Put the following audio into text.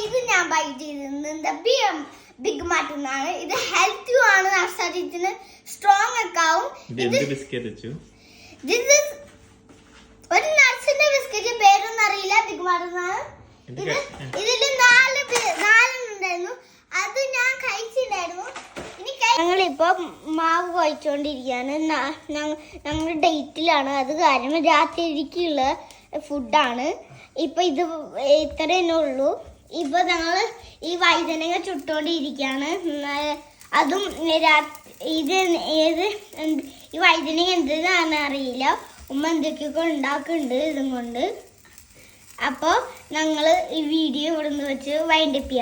ഇത് ഞാൻ ബൈ ചെയ്തിരുന്നത് ബിഗ് മാർട്ടിന്നാണ്. ഇത് ഹെൽത്തി ആണ്, ശരീരത്തിന് സ്ട്രോങ് ഒക്കെ ആവും. ഒരു നട്സിന്റെ ബിസ്ക്കറ്റ് പേരൊന്നും അറിയില്ല, ബിഗ് മാർട്ടിന്നാണ്. ഇതില് 4 ഉണ്ടായിരുന്നു, അത് ഞാൻ കഴിച്ചിട്ടുണ്ടായിരുന്നു. ഞങ്ങളിപ്പോ മാവ് കഴിച്ചോണ്ടിരിക്കുകയാണ്. ഞങ്ങൾ ഡേറ്റിലാണ്, അത് കാരണം രാത്രിക്കുള്ള ഫുഡാണ്. ഇപ്പൊ ഇത് ഇത്ര തന്നെ ഉള്ളൂ. ഇപ്പൊ ഞങ്ങൾ ഈ വൈദ്യനങ്ങൾ ചുട്ടോണ്ടിരിക്കുകയാണ്. അതും ഇത് ഈ വൈദ്യനങ്ങ എന്തെന്നാണ് അറിയില്ല. ഉമ്മ എന്തൊക്കെയൊക്കെ ഉണ്ടാക്കുന്നുണ്ട് ഇതും കൊണ്ട്. അപ്പോൾ ഞങ്ങൾ ഈ വീഡിയോ ഇവിടെ നിന്ന് വെച്ച് വൈൻഡപ്പ് ചെയ്യാണ്.